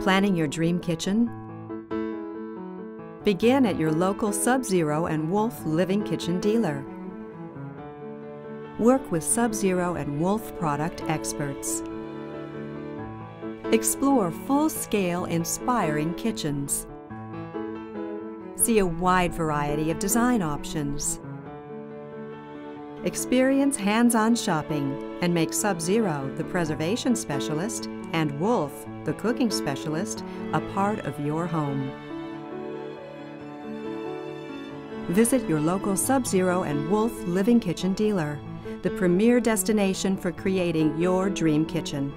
Planning your dream kitchen? Begin at your local Sub-Zero and Wolf Living Kitchen dealer. Work with Sub-Zero and Wolf product experts. Explore full-scale, inspiring kitchens. See a wide variety of design options. Experience hands-on shopping and make Sub-Zero, the preservation specialist, and Wolf, the cooking specialist, a part of your home. Visit your local Sub-Zero and Wolf Living Kitchen dealer, the premier destination for creating your dream kitchen.